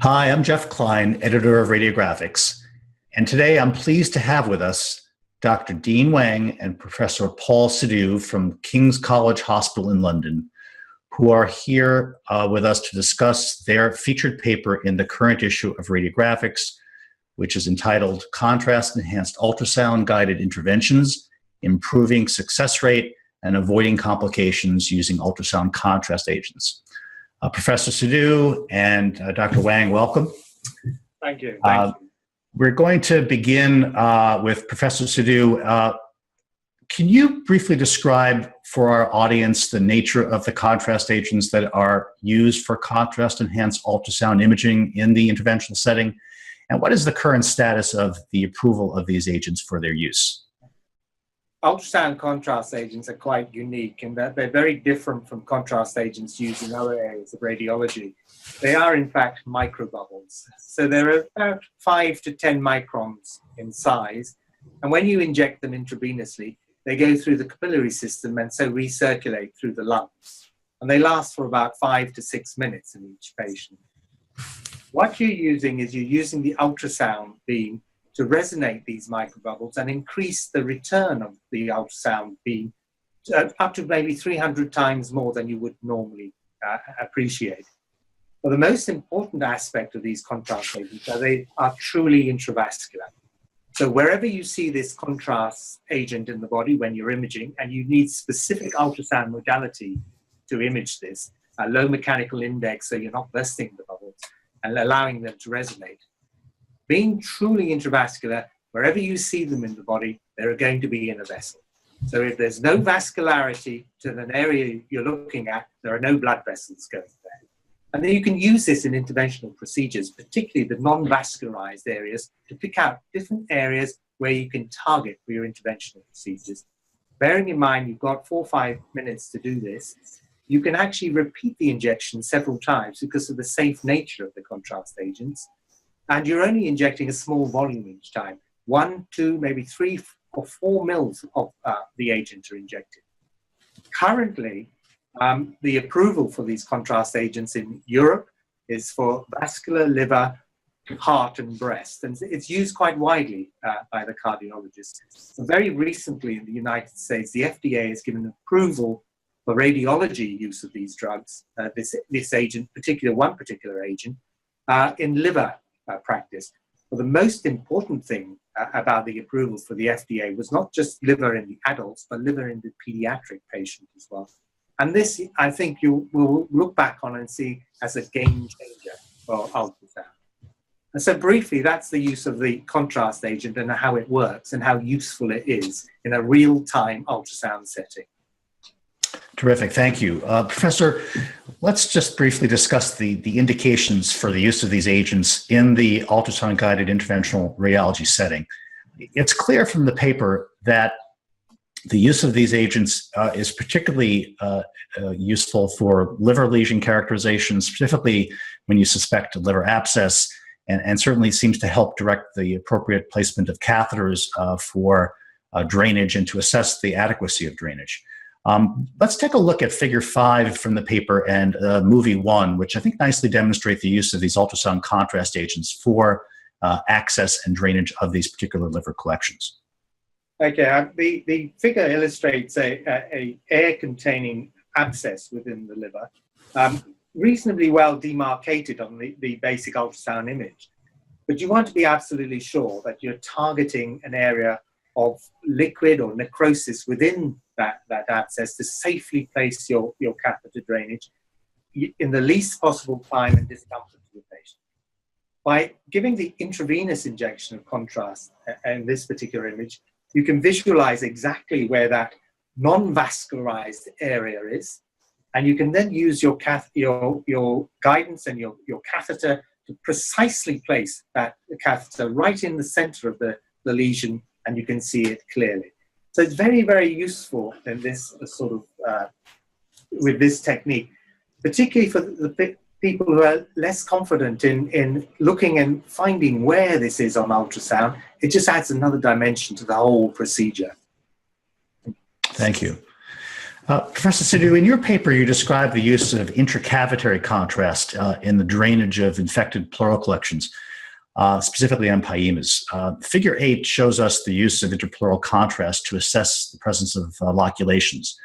Hi, I'm Jeff Klein, editor of RadioGraphics, and today I'm pleased to have with us Dr. Dean Huang and Professor Paul Sidhu from King's College Hospital in London, who are here with us to discuss their featured paper in the current issue of RadioGraphics, which is entitled Contrast-Enhanced Ultrasound-Guided Interventions, Improving Success Rate and Avoiding Complications Using Ultrasound Contrast Agents. Professor Sidhu and Dr. Huang, welcome. Thank you. Thank you. We're going to begin with Professor Sidhu. Can you briefly describe for our audience the nature of the contrast agents that are used for contrast-enhanced ultrasound imaging in the interventional setting? And what is the current status of the approval of these agents for their use? Ultrasound contrast agents are quite unique in that they're very different from contrast agents used in other areas of radiology. They are, in fact, microbubbles. So they're about 5 to 10 microns in size. And when you inject them intravenously, they go through the capillary system and so recirculate through the lungs. And they last for about 5 to 6 minutes in each patient. What you're using is you're using the ultrasound beam to resonate these microbubbles and increase the return of the ultrasound beam up to maybe 300 times more than you would normally appreciate. Well, the most important aspect of these contrast agents are they are truly intravascular. So wherever you see this contrast agent in the body when you're imaging, and you need specific ultrasound modality to image this, a low mechanical index so you're not bursting the bubbles and allowing them to resonate. Being truly intravascular, wherever you see them in the body, they're going to be in a vessel. So if there's no vascularity to an area you're looking at, there are no blood vessels going there. And then you can use this in interventional procedures, particularly the non-vascularized areas, to pick out different areas where you can target for your interventional procedures. Bearing in mind you've got 4 or 5 minutes to do this, you can actually repeat the injection several times because of the safe nature of the contrast agents. And you're only injecting a small volume each time. 1, 2, maybe 3 or 4 mils of the agent are injected. Currently, the approval for these contrast agents in Europe is for vascular, liver, heart, and breast. And it's used quite widely by the cardiologists. So very recently in the United States, the FDA has given approval for radiology use of these drugs, this agent, one particular agent, in liver practice. Well, the most important thing about the approval for the FDA was not just liver in the adults, but liver in the pediatric patient as well. And this, I think, you will look back on and see as a game changer for ultrasound. And so briefly, that's the use of the contrast agent and how it works and how useful it is in a real-time ultrasound setting. Terrific, thank you. Professor, let's just briefly discuss the indications for the use of these agents in the ultrasound-guided interventional radiology setting. It's clear from the paper that the use of these agents is particularly useful for liver lesion characterization, specifically when you suspect a liver abscess, and certainly seems to help direct the appropriate placement of catheters for drainage and to assess the adequacy of drainage. Let's take a look at Figure 5 from the paper and Movie 1, which I think nicely demonstrate the use of these ultrasound contrast agents for access and drainage of these particular liver collections. Okay, the figure illustrates a air-containing abscess within the liver, reasonably well demarcated on the basic ultrasound image. But you want to be absolutely sure that you're targeting an area of liquid or necrosis within that abscess to safely place your catheter drainage in the least possible time and discomfort to the patient. By giving the intravenous injection of contrast in this particular image, you can visualize exactly where that non-vascularized area is, and you can then use your guidance and your catheter to precisely place that catheter right in the center of the lesion, and you can see it clearly. So it's very, very useful in this sort of, with this technique, particularly for the people who are less confident in looking and finding where this is on ultrasound. It just adds another dimension to the whole procedure. Thank you. Professor Sidhu, in your paper, you describe the use of intracavitary contrast in the drainage of infected pleural collections, specifically empyemas. Figure 8 shows us the use of interpleural contrast to assess the presence of loculations.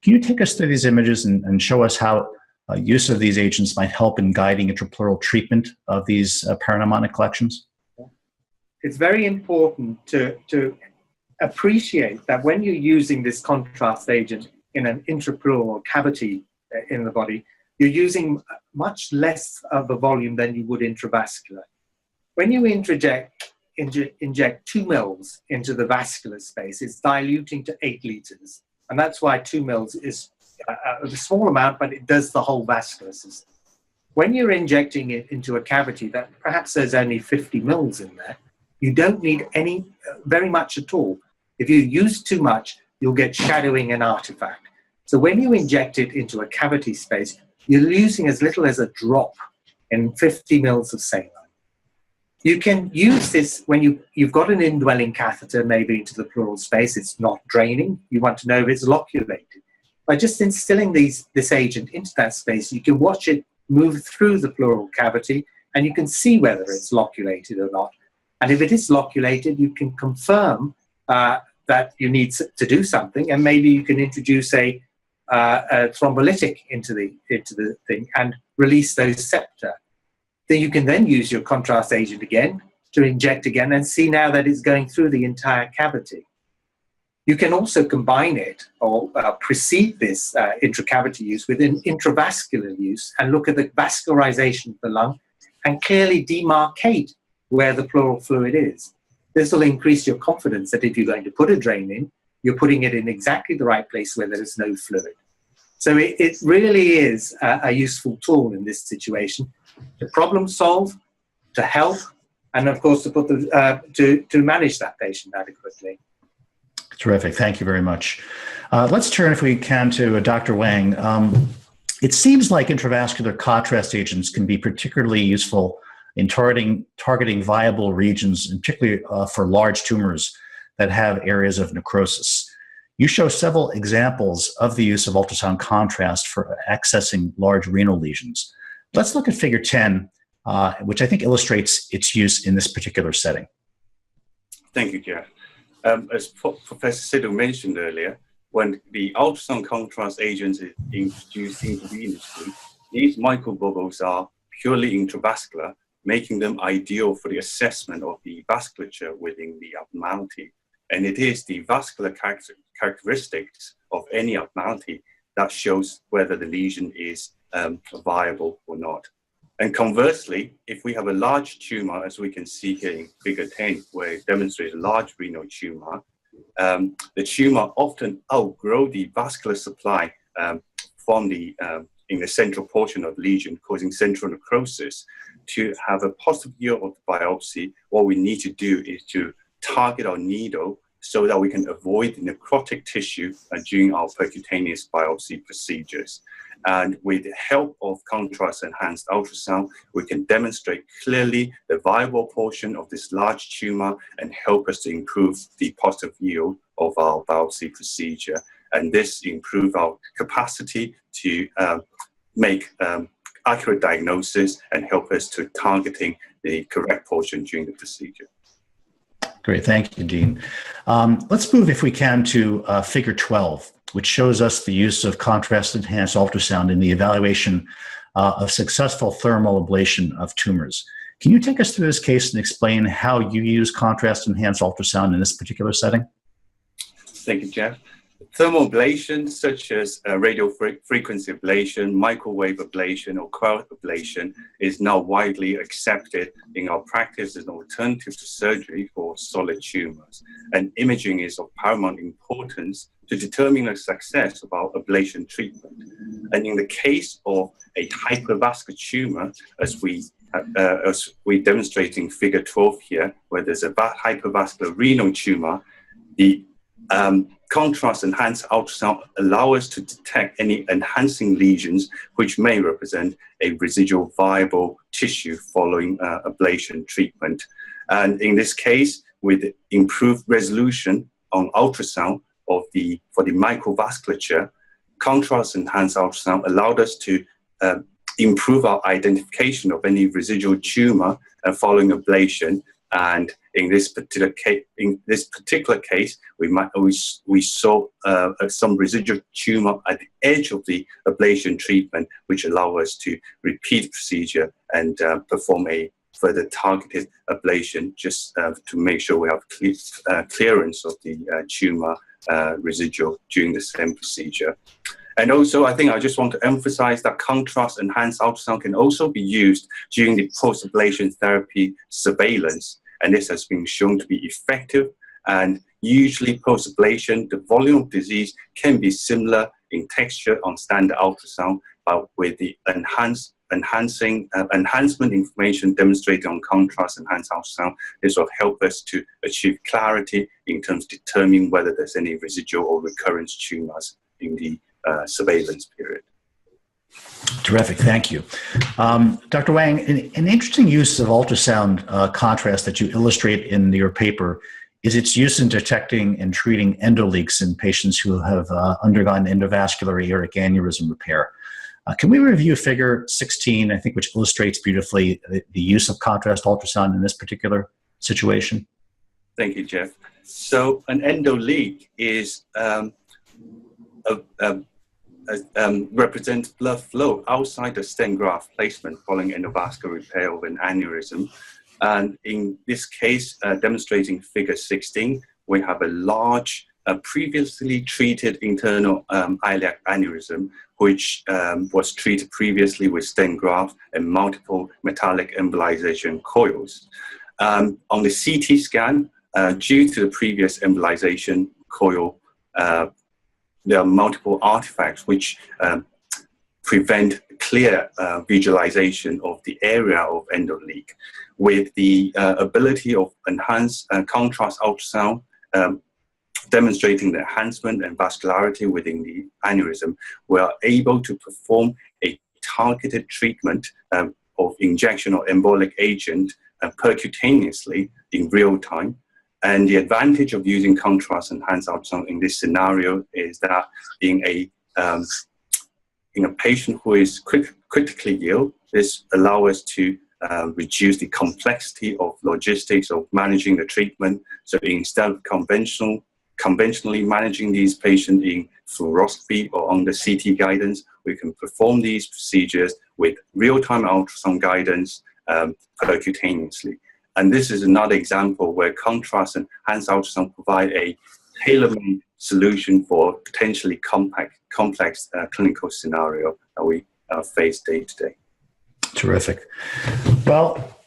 Can you take us through these images and show us how use of these agents might help in guiding intrapleural treatment of these parapneumonic collections? It's very important to appreciate that when you're using this contrast agent in an intrapleural cavity in the body, you're using much less of the volume than you would intravascular. When you inject 2 mils into the vascular space, it's diluting to 8 liters. And that's why 2 mils is a small amount, but it does the whole vascular system. When you're injecting it into a cavity that perhaps there's only 50 mils in there, you don't need very much at all. If you use too much, you'll get shadowing and artifact. So when you inject it into a cavity space, you're using as little as a drop in 50 mils of saline. You can use this when you've got an indwelling catheter maybe into the pleural space, it's not draining, you want to know if it's loculated. By just instilling this agent into that space, you can watch it move through the pleural cavity and you can see whether it's loculated or not. And if it is loculated, you can confirm that you need to do something, and maybe you can introduce a thrombolytic into the thing and release those septa. Then you can then use your contrast agent again to inject again and see now that it's going through the entire cavity. You can also combine it or precede this intracavity use with an intravascular use and look at the vascularization of the lung and clearly demarcate where the pleural fluid is. This will increase your confidence that if you're going to put a drain in, you're putting it in exactly the right place where there is no fluid. So it really is a useful tool in this situation to problem solve, to help, and of course to manage that patient adequately. Terrific. Thank you very much. Let's turn, if we can, to Dr. Huang. It seems like intravascular contrast agents can be particularly useful in targeting viable regions, and particularly for large tumors that have areas of necrosis. You show several examples of the use of ultrasound contrast for accessing large renal lesions. Let's look at figure 10, which I think illustrates its use in this particular setting. Thank you, Jeff. As Professor Sidhu mentioned earlier, when the ultrasound contrast agents is introduced intravenously, these microbubbles are purely intravascular, making them ideal for the assessment of the vasculature within the abnormality. And it is the vascular characteristics of any abnormality that shows whether the lesion is viable or not. And conversely, if we have a large tumor, as we can see here in figure 10, where it demonstrates a large renal tumor, the tumor often outgrow the vascular supply from the in the central portion of the lesion, causing central necrosis. To have a positive yield of the biopsy, what we need to do is to target our needle so that we can avoid the necrotic tissue during our percutaneous biopsy procedures. And with the help of contrast-enhanced ultrasound, we can demonstrate clearly the viable portion of this large tumor and help us to improve the positive yield of our biopsy procedure. And this improves our capacity to make accurate diagnosis and help us to targeting the correct portion during the procedure. Great, thank you, Dean. Let's move, if we can, to figure 12, which shows us the use of contrast-enhanced ultrasound in the evaluation of successful thermal ablation of tumors. Can you take us through this case and explain how you use contrast-enhanced ultrasound in this particular setting? Thank you, Jeff. Thermal ablation, such as radio frequency ablation, microwave ablation, or cryoablation, is now widely accepted in our practice as an alternative to surgery for solid tumors. And imaging is of paramount importance to determine the success of our ablation treatment. And in the case of a hypervascular tumor, as we demonstrate in figure 12 here, where there's a hypervascular renal tumor, the contrast-enhanced ultrasound allow us to detect any enhancing lesions which may represent a residual viable tissue following ablation treatment. And in this case, with improved resolution on ultrasound for the microvasculature, contrast-enhanced ultrasound allowed us to improve our identification of any residual tumor following ablation. And in this particular case, we saw some residual tumor at the edge of the ablation treatment, which allow us to repeat the procedure and perform a further targeted ablation, just to make sure we have clearance of the tumor residual during the same procedure. And also, I think I just want to emphasize that contrast-enhanced ultrasound can also be used during the post-ablation therapy surveillance. And this has been shown to be effective. And usually post-ablation, the volume of disease can be similar in texture on standard ultrasound, but with the enhancement information demonstrated on contrast-enhanced ultrasound, this will help us to achieve clarity in terms of determining whether there's any residual or recurrence tumors in the surveillance period. Terrific, thank you. Dr. Huang, an interesting use of ultrasound contrast that you illustrate in your paper is its use in detecting and treating endo leaks in patients who have undergone endovascular aortic aneurysm repair. Can we review figure 16, I think, which illustrates beautifully the use of contrast ultrasound in this particular situation? Thank you, Jeff. So an endo leak is represents blood flow outside the stent graft placement following endovascular repair of an aneurysm. And in this case, demonstrating figure 16, we have a large previously treated internal iliac aneurysm, which was treated previously with stent graft and multiple metallic embolization coils. On the CT scan, due to the previous embolization coil, there are multiple artifacts which prevent clear visualization of the area of endo leak. With the ability of enhanced contrast ultrasound demonstrating the enhancement and vascularity within the aneurysm, we are able to perform a targeted treatment of injection or embolic agent percutaneously in real time. And the advantage of using contrast-enhanced ultrasound in this scenario is that in a patient who is critically ill, this allows us to reduce the complexity of logistics of managing the treatment. So instead of conventionally managing these patients in fluoroscopy or under CT guidance, we can perform these procedures with real-time ultrasound guidance percutaneously. And this is another example where contrast and enhanced ultrasound provide a tailor-made solution for potentially complex clinical scenario that we face day to day. Terrific. Well,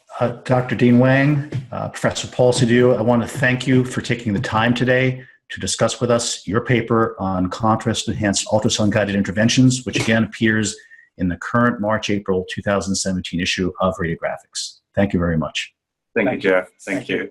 Dr. Dean Huang, Professor Paul Sidhu, I want to thank you for taking the time today to discuss with us your paper on contrast-enhanced ultrasound-guided interventions, which again appears in the current March-April 2017 issue of RadioGraphics. Thank you very much. Thank you, Jeff. Thank you.